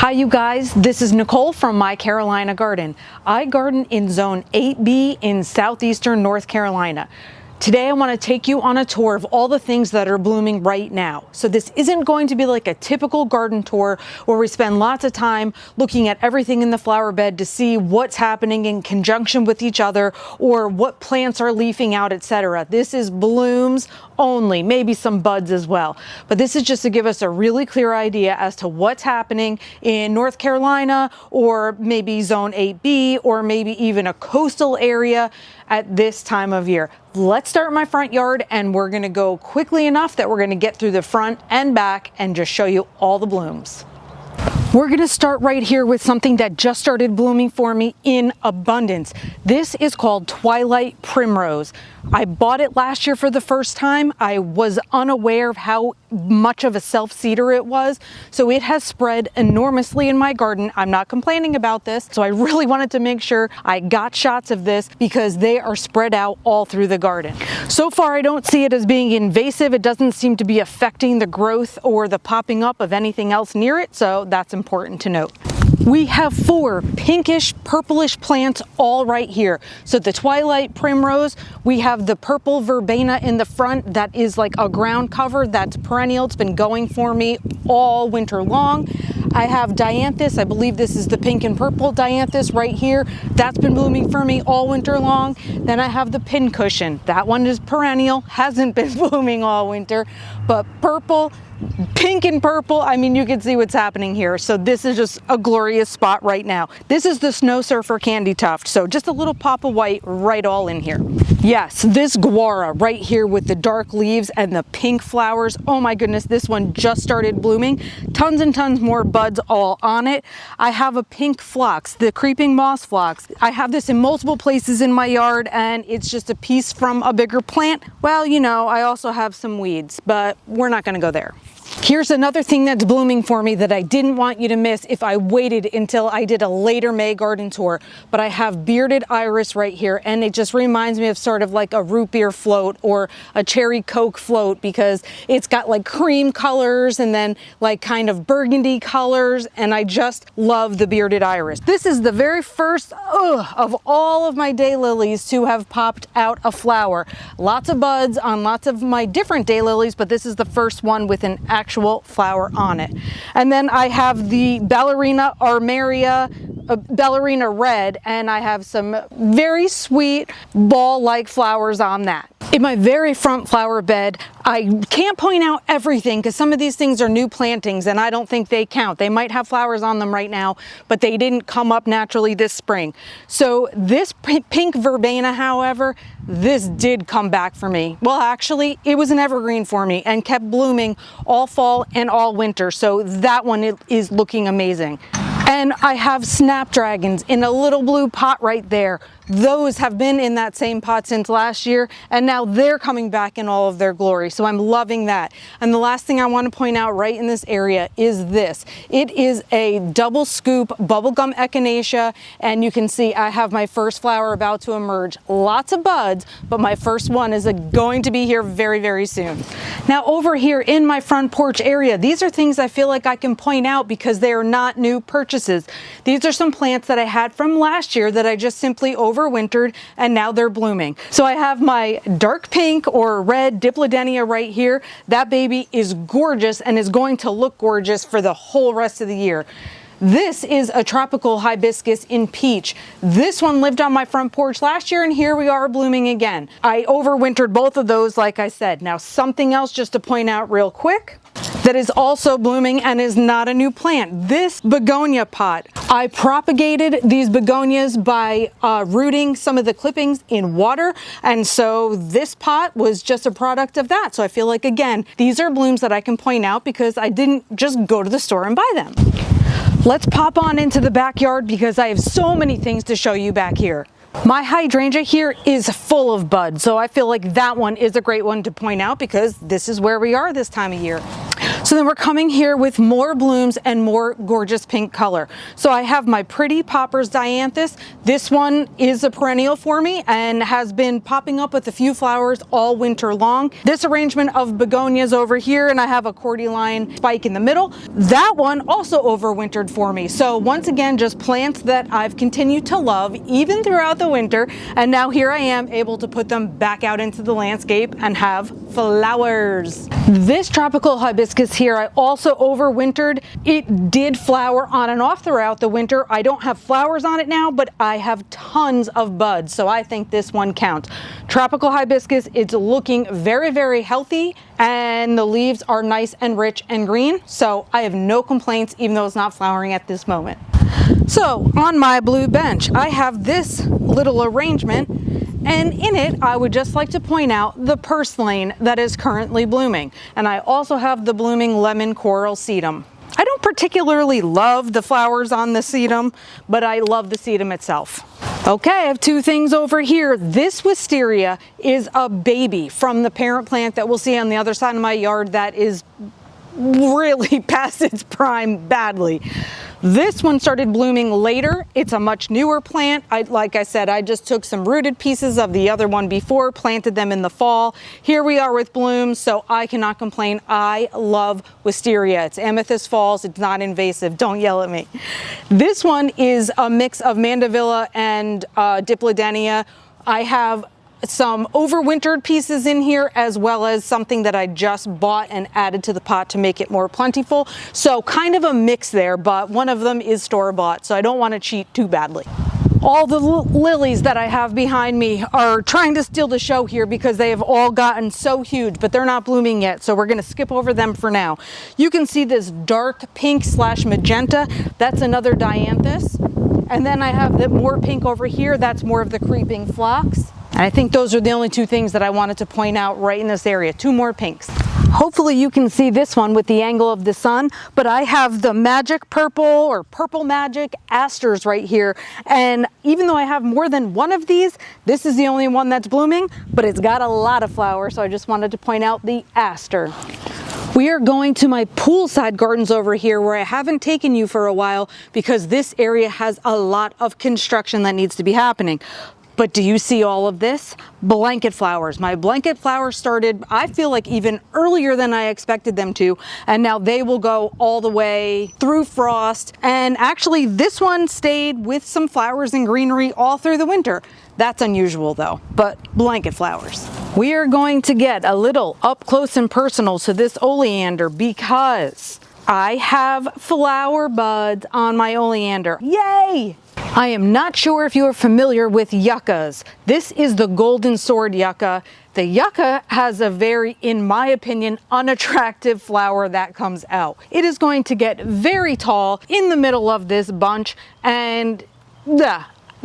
Hi you guys, this is Nicole from My Carolina Garden. I garden in Zone 8B in southeastern North Carolina. Today I want to take you on a tour of all the things that are blooming right now. So this isn't going to be like a typical garden tour where we spend lots of time looking at everything in the flower bed to see what's happening in conjunction with each other or what plants are leafing out, etc. This is blooms only, maybe some buds as well. But this is just to give us a really clear idea as to what's happening in North Carolina or maybe Zone 8B or maybe even a coastal area at this time of year. Let's start in my front yard and we're gonna go quickly enough that we're gonna get through the front and back and just show you all the blooms. We're gonna start right here with something that just started blooming for me in abundance. This is called Twilight Primrose. I bought it last year for the first time. I was unaware of how much of a self-seeder it was, so it has spread enormously in my garden. I'm not complaining about this, so I really wanted to make sure I got shots of this because they are spread out all through the garden. So far, I don't see it as being invasive. It doesn't seem to be affecting the growth or the popping up of anything else near it, so that's important to note. We have 4 pinkish purplish plants all right here. So the Twilight Primrose, we have the purple verbena in the front that is like a ground cover that's perennial. It's been going for me all winter long. I have Dianthus, I believe this is the pink and purple Dianthus right here. That's been blooming for me all winter long. Then I have the pincushion. That one is perennial, hasn't been blooming all winter, but purple, pink and purple, I mean, you can see what's happening here. So this is just a glorious spot right now. This is the Snow Surfer Candy Tuft. So just a little pop of white right all in here. Yes, this guara right here with the dark leaves and the pink flowers. Oh my goodness, this one just started blooming. Tons and tons more buds all on it. I have a pink phlox, the creeping moss phlox. I have this in multiple places in my yard and it's just a piece from a bigger plant. Well, you know, I also have some weeds, but we're not gonna go there. Here's another thing that's blooming for me that I didn't want you to miss if I waited until I did a later May garden tour, but I have bearded iris right here and it just reminds me of sort of like a root beer float or a cherry coke float because it's got like cream colors and then like kind of burgundy colors, and I just love the bearded iris. This is the very first of all of my daylilies to have popped out a flower. Lots of buds on lots of my different daylilies, but this is the first one with an actual flower on it. And then I have the Ballerina Armeria, Ballerina Red, and I have some very sweet ball-like flowers on that. In my very front flower bed, I can't point out everything because some of these things are new plantings and I don't think they count. They might have flowers on them right now, but they didn't come up naturally this spring. So this pink verbena, however, this did come back for me. Well, actually, it was an evergreen for me and kept blooming all fall and all winter. So that one is looking amazing. And I have snapdragons in a little blue pot right there. Those have been in that same pot since last year, and now they're coming back in all of their glory. So I'm loving that. And the last thing I want to point out right in this area is this. It is a double scoop bubblegum echinacea, and you can see I have my first flower about to emerge. Lots of buds, but my first one is going to be here very, very soon. Now over here in my front porch area, these are things I feel like I can point out because they are not new purchases. These are some plants that I had from last year that I just simply overwintered and now they're blooming. So I have my dark pink or red Dipladenia right here. That baby is gorgeous and is going to look gorgeous for the whole rest of the year. This is a tropical hibiscus in peach. This one lived on my front porch last year and here we are blooming again. I overwintered both of those, like I said. Now something else just to point out real quick that is also blooming and is not a new plant. This begonia pot, I propagated these begonias by rooting some of the clippings in water, and so this pot was just a product of that. So I feel like, again, these are blooms that I can point out because I didn't just go to the store and buy them. Let's pop on into the backyard because I have so many things to show you back here. My hydrangea here is full of buds, so I feel like that one is a great one to point out because this is where we are this time of year. So then we're coming here with more blooms and more gorgeous pink color. So I have my pretty poppers Dianthus. This one is a perennial for me and has been popping up with a few flowers all winter long. This arrangement of begonias over here, and I have a cordyline spike in the middle. That one also overwintered for me. So once again, just plants that I've continued to love even throughout the winter. And now here I am able to put them back out into the landscape and have flowers. This tropical hibiscus here, I also overwintered. It did flower on and off throughout the winter. I don't have flowers on it now, but I have tons of buds, so I think this one counts. Tropical hibiscus, it's looking very, very healthy, and the leaves are nice and rich and green, so I have no complaints, even though it's not flowering at this moment. So on my blue bench, I have this little arrangement, and in it, I would just like to point out the purslane that is currently blooming. And I also have the blooming lemon coral sedum. I don't particularly love the flowers on the sedum, but I love the sedum itself. Okay, I have two things over here. This wisteria is a baby from the parent plant that we'll see on the other side of my yard that is really past its prime badly. This one started blooming later. It's a much newer plant. Like I said, I just took some rooted pieces of the other one before, planted them in the fall. Here we are with blooms, so I cannot complain. I love wisteria. It's amethyst falls. It's not invasive. Don't yell at me. This one is a mix of mandevilla and Dipladenia. I have some overwintered pieces in here, as well as something that I just bought and added to the pot to make it more plentiful. So kind of a mix there, but one of them is store-bought, so I don't want to cheat too badly. All the lilies that I have behind me are trying to steal the show here because they have all gotten so huge, but they're not blooming yet, so we're going to skip over them for now. You can see this dark pink / magenta. That's another Dianthus. And then I have the more pink over here. That's more of the creeping phlox. And I think those are the only two things that I wanted to point out right in this area. Two more pinks. Hopefully you can see this one with the angle of the sun, but I have the magic purple or purple magic asters right here. And even though I have more than one of these, this is the only one that's blooming, but it's got a lot of flowers. So I just wanted to point out the aster. We are going to my poolside gardens over here where I haven't taken you for a while because this area has a lot of construction that needs to be happening. But do you see all of this? Blanket flowers. My blanket flowers started, I feel like, even earlier than I expected them to, and now they will go all the way through frost. And actually this one stayed with some flowers and greenery all through the winter. That's unusual though, but blanket flowers. We are going to get a little up close and personal to this oleander because I have flower buds on my oleander. Yay! I am not sure if you are familiar with yuccas. This is the golden sword yucca. The yucca has a very, in my opinion, unattractive flower that comes out. It is going to get very tall in the middle of this bunch, and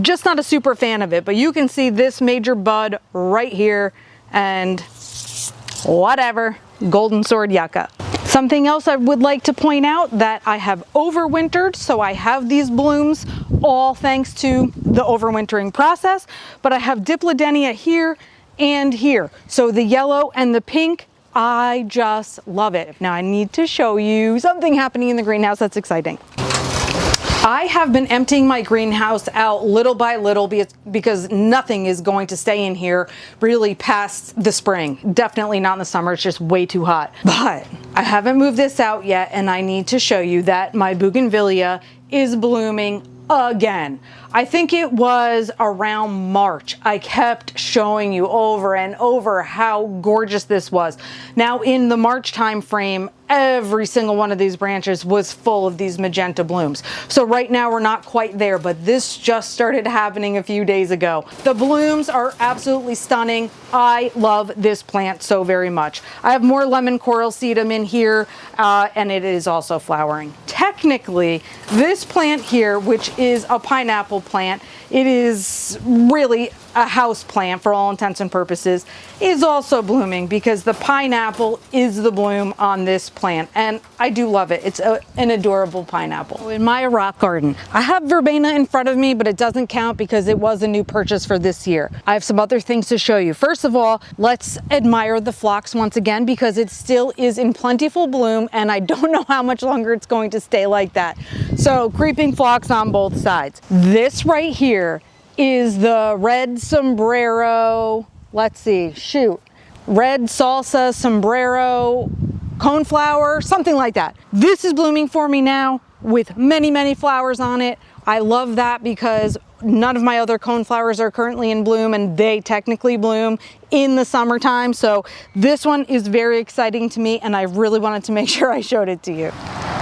just not a super fan of it. But you can see this major bud right here, and whatever, golden sword yucca. Something else I would like to point out that I have overwintered, so I have these blooms all thanks to the overwintering process, but I have Dipladenia here and here. So the yellow and the pink, I just love it. Now I need to show you something happening in the greenhouse that's exciting. I have been emptying my greenhouse out little by little because nothing is going to stay in here really past the spring. Definitely not in the summer, it's just way too hot. But I haven't moved this out yet, and I need to show you that my Buganvilla is blooming again. I think it was around March. I kept showing you over and over how gorgeous this was. Now in the March time frame, every single one of these branches was full of these magenta blooms. So right now we're not quite there, but this just started happening a few days ago. The blooms are absolutely stunning. I love this plant so very much. I have more lemon coral sedum in here, and it is also flowering. Technically, this plant here, which is a pineapple plant, it is really a house plant for all intents and purposes, is also blooming because the pineapple is the bloom on this plant, and I do love it. It's an adorable pineapple. In my rock garden, I have verbena in front of me, but it doesn't count because it was a new purchase for this year. I have some other things to show you. First of all, let's admire the phlox once again because it still is in plentiful bloom, and I don't know how much longer it's going to stay like that. So creeping phlox on both sides. This right here is the red sombrero, let's see, red salsa sombrero coneflower, something like that. This is blooming for me now with many, many flowers on it. I love that because none of my other coneflowers are currently in bloom, and they technically bloom in the summertime. So this one is very exciting to me, and I really wanted to make sure I showed it to you.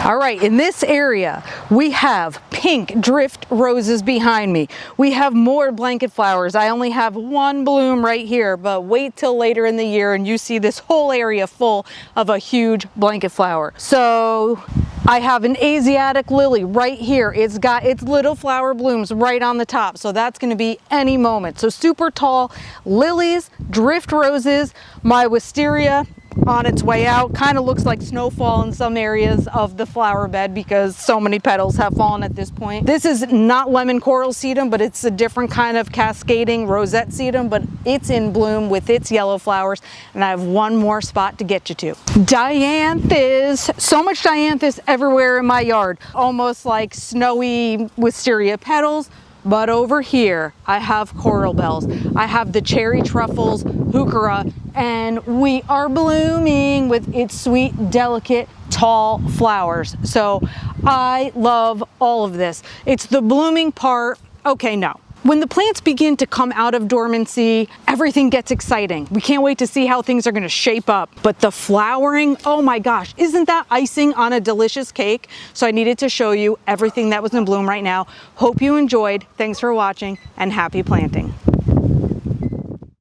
All right, in this area, we have pink drift roses behind me. We have more blanket flowers. I only have one bloom right here, but wait till later in the year and you see this whole area full of a huge blanket flower. So I have an Asiatic lily right here. It's got its little flower blooms right on the top, so that's gonna be any moment. So super tall lilies, drift roses, my wisteria on its way out. Kind of looks like snowfall in some areas of the flower bed because so many petals have fallen at this point. This is not lemon coral sedum, but it's a different kind of cascading rosette sedum, but it's in bloom with its yellow flowers, and I have one more spot to get you to. Dianthus. So much dianthus everywhere in my yard, almost like snowy wisteria petals. But over here, I have coral bells. I have the cherry truffles, Hooka, and we are blooming with its sweet, delicate, tall flowers. So I love all of this. It's the blooming part. Okay, no. When the plants begin to come out of dormancy, everything gets exciting. We can't wait to see how things are gonna shape up. But the flowering, oh my gosh, isn't that icing on a delicious cake? So I needed to show you everything that was in bloom right now. Hope you enjoyed. Thanks for watching, and happy planting.